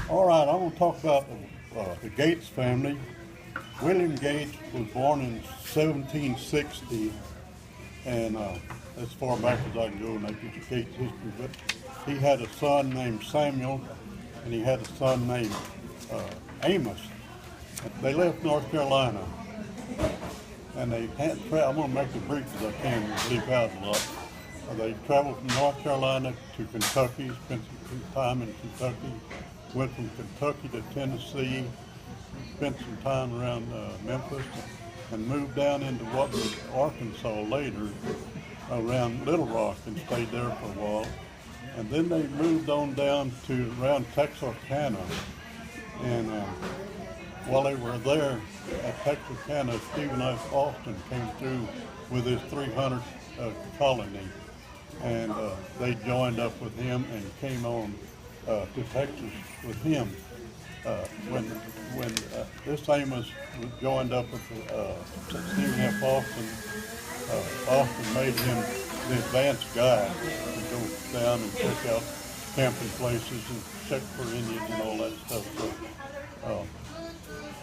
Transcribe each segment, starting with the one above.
All right, I'm going to talk about the Gates family. William Gates was born in 1760, and as far back as I can go in that Gates history, but he had a son named Samuel, and he had a son named Amos. They left North Carolina, and they had I'm going to make it brief as I can, leave out a lot. They traveled from North Carolina to Kentucky, spent some time in Kentucky, went from Kentucky to Tennessee, spent some time around Memphis, and moved down into what was Arkansas later, around Little Rock, and stayed there for a while. And then they moved on down to around Texarkana, and while they were there at Texarkana, Stephen F. Austin came through with his 300th colony, and they joined up with him and came on to Texas with him. When this Amos was joined up with Stephen F. Austin, Austin made him the advance guide to go down and check out camping places and check for Indians and all that stuff. So,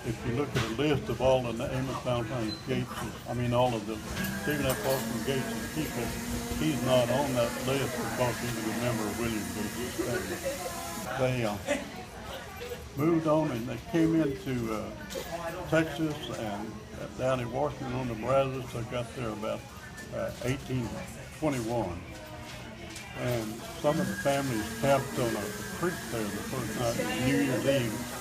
if you look at a list of all the Amos Valentine Gates, all of the Stephen F. Austin Gates people, he's not on that list because he was a member of William Gates' family. They moved on and they came into Texas and down in Washington on the Brazos. They got there about 1821. And some of the families camped on a creek there the first night, New Year's Eve.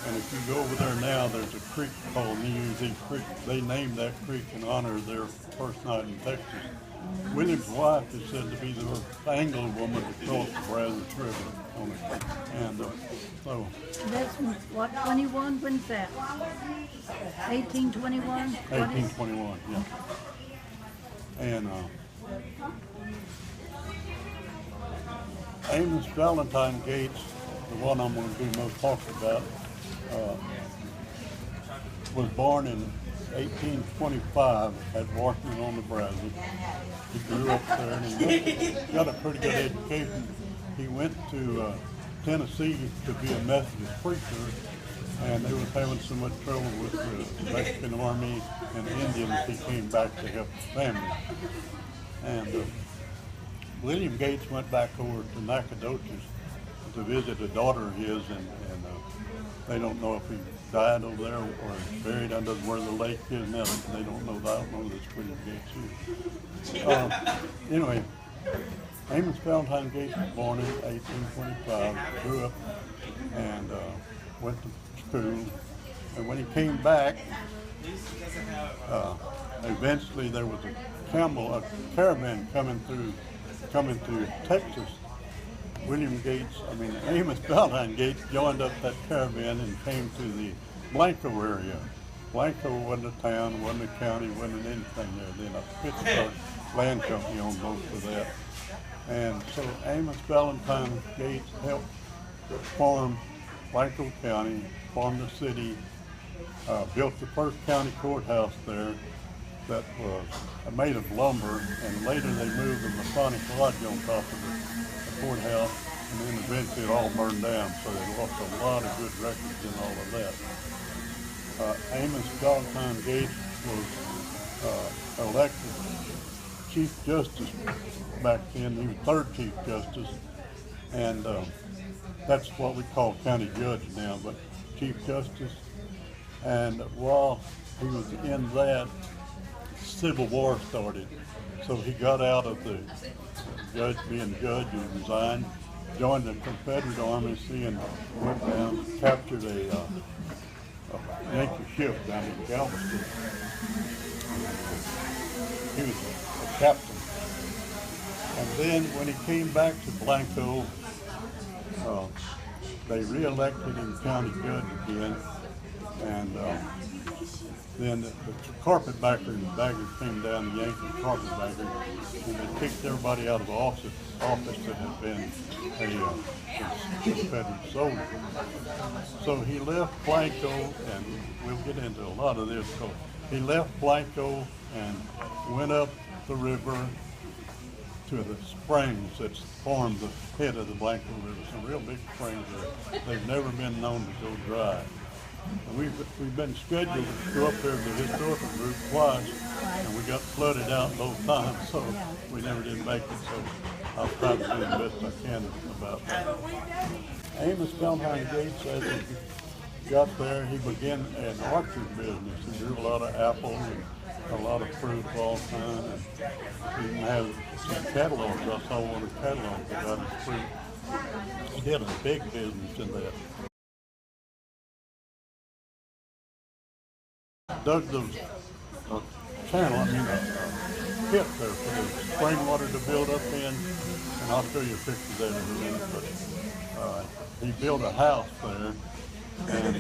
And if you go over there now, there's a creek called New Year's Eve Creek. They named that creek in honor of their first night in Texas. William's wife is said to be the Anglo woman that crossed the Brazos River on it. And so... That's what, 21? When's that? 1821? 1821, yeah. And Amos Valentine Gates, the one I'm going to do most talk about, was born in 1825 at Washington on the Brazos. He grew up there and he got a pretty good education. He went to Tennessee to be a Methodist preacher, and they was having so much trouble with the Mexican army and the Indians, he came back to help his family. And William Gates went back over to Nacogdoches to visit a daughter of his, and they don't know if he died over there or is buried under where the lake is now. They don't know that. I don't know this William Gates is. Anyway, Amos Valentine Gates was born in 1825, grew up and went to school. And when he came back, eventually there was a caravan coming through Texas. Amos Valentine Gates joined up that caravan and came to the Blanco area. Blanco wasn't a town, wasn't a county, wasn't anything there then. A Pittsburgh land company owned most of that. And so Amos Valentine Gates helped farm Blanco County, farmed the city, built the first county courthouse there that was made of lumber, and later they moved the Masonic Lodge on top of the courthouse, and then eventually it all burned down, so they lost a lot of good records and all of that. Amos Valentine Gates was elected Chief Justice back then. He was third Chief Justice, and that's what we call county judge now, but Chief Justice. And while he was in that, Civil War started. So he got out of the being judge and resigned, joined the Confederate Army, and went down, captured a Yankee ship down in Galveston. He was a captain. And then when he came back to Blanco, they re-elected him county judge again, and then the carpetbaggers came down, the Yankee carpetbaggers, and they kicked everybody out of office that had been a Confederate soldier. So he left Blanco, and we'll get into a lot of this. So he left Blanco and went up the river to the springs that form the head of the Blanco River. Some real big springs there. They've never been known to go dry. And we've been scheduled to go up there to the historical group twice, and we got flooded out both times, so we never did make it. So I'll try to do the best I can about that. Amos Valentine Gates, as he got there, he began an orchard business. He grew a lot of apples and a lot of fruit of all kinds. And he even has some catalogs. I saw one of the catalogs about his fruit. He did a big business in that. Dug those channel, pit there for the spring water to build up in, and I'll show you a picture of that in a minute. But he built a house there, and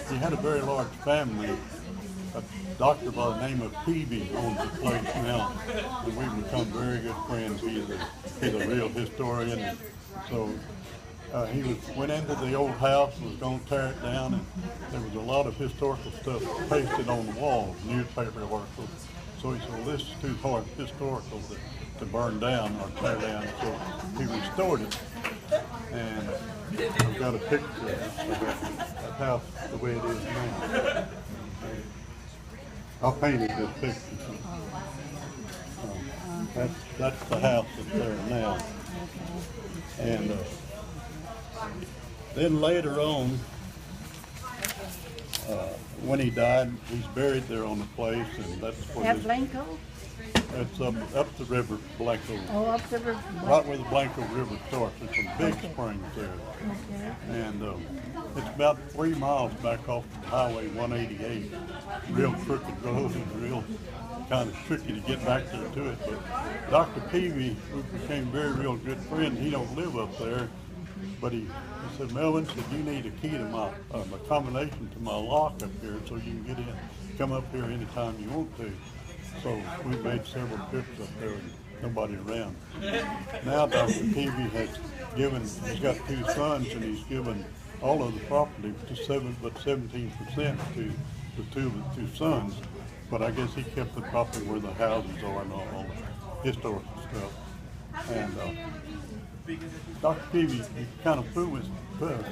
he had a very large family. A doctor by the name of Peavy owns the place now, and we've become very good friends. He's a real historian, and so he went into the old house, was going to tear it down, and there was a lot of historical stuff pasted on the walls, newspaper articles. So he said, well, this is too hard historical to burn down or tear down. So he restored it, and I've got a picture of that house the way it is now. I painted this picture. That's the house that's there now. And then later on, when he died, he's buried there on the place, and that's where At Blanco? It's up the river, Blanco. Oh, up the river. Right where the Blanco River starts. There's some big Okay. springs there. Okay. And it's about 3 miles back off Highway 188. Real crooked road and real kind of tricky to get back there to it. But Dr. Peavy, we became real good friends. He don't live up there, but he said, Melvin, said, you need a key to my combination to my lock up here so you can get in, come up here anytime you want to. So we made several trips up there with nobody around. Now Dr. Peavy he's got 2 sons, and he's given all of the property to 17% to the 2 sons. But I guess he kept the property where the houses are and all the historical stuff. And Dr. Peavy, he kind of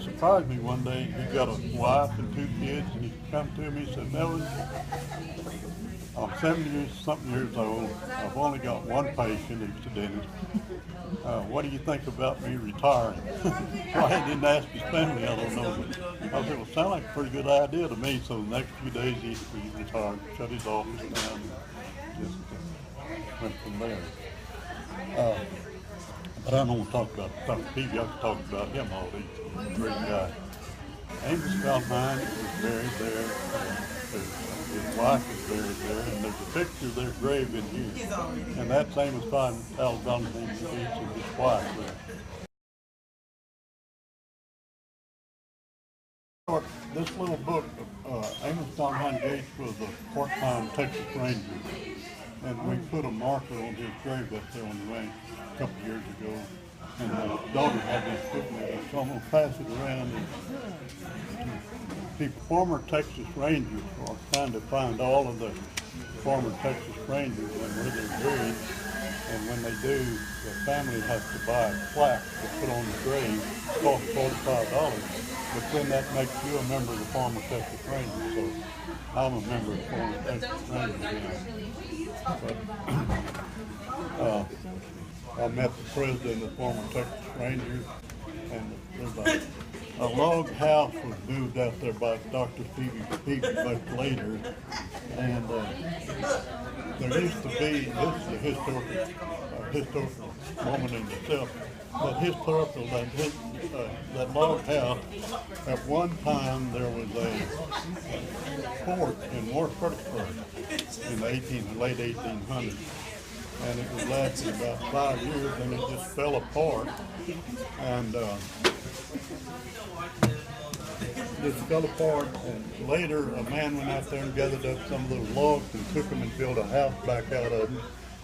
surprised me one day. He got a wife and 2 kids, and he come to me and said, Melvin, I'm 70-something years old. I've only got 1 patient, he's a dentist. What do you think about me retiring? Well, I didn't ask his family, I don't know. But I said, well, sounds like a pretty good idea to me. So the next few days he retired, shut his office down, and just went from there. But I don't want to talk about Dr. Peavy. I can talk about him all day. He's a great guy. Amos Valentine was buried there. His wife is buried there, and there's a picture of their grave in here. And that's Amos Valentine Gates and his wife there. This little book, Amos Valentine Gates was a part-time Texas Ranger. And we put a marker on his grave up there on the range a couple of years ago. And my daughter had this book with us, so I'm going to pass it around. The former Texas Rangers are trying to find all of the former Texas Rangers and where they're buried. And when they do, the family has to buy a plaque to put on the grave. It costs $45. But then that makes you a member of the former Texas Rangers. So I'm a member of the former Texas Rangers now. But I met the president of the former Texas Rangers, and there's a log house was moved out there by Dr. Peavy much later, and there used to be, this is a historical moment in itself, but historical, that log house, at one time there was a fort in North Fredericksburg in the late 1800s. And it was lasting about 5 years, and it just fell apart. And And later, a man went out there and gathered up some of those logs and took them and built a house back out of them.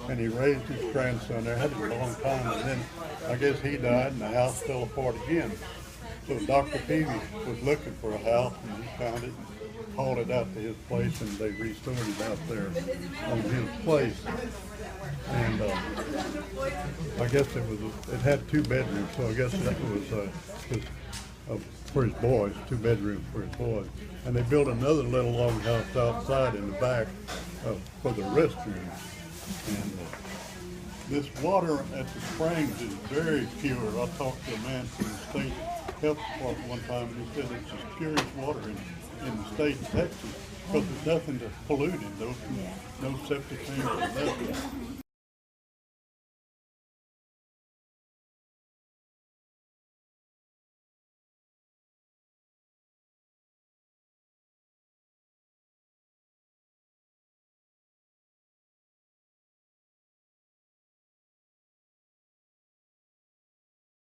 And he raised his grandson there. Had it a long time, and then I guess he died, and the house fell apart again. So Dr. Peavy was looking for a house, and he found it. hauled it out to his place, and they restored it out there on his place. And I guess it had 2 bedrooms, so I guess that was for his boys, 2 bedrooms for his boys. And they built another little log house outside in the back for the restroom. And this water at the springs is very pure. I talked to a man from the state health department one time, and he said it's the purest water in the state of Texas, because there's nothing to pollute it, no septic tanks or nothing.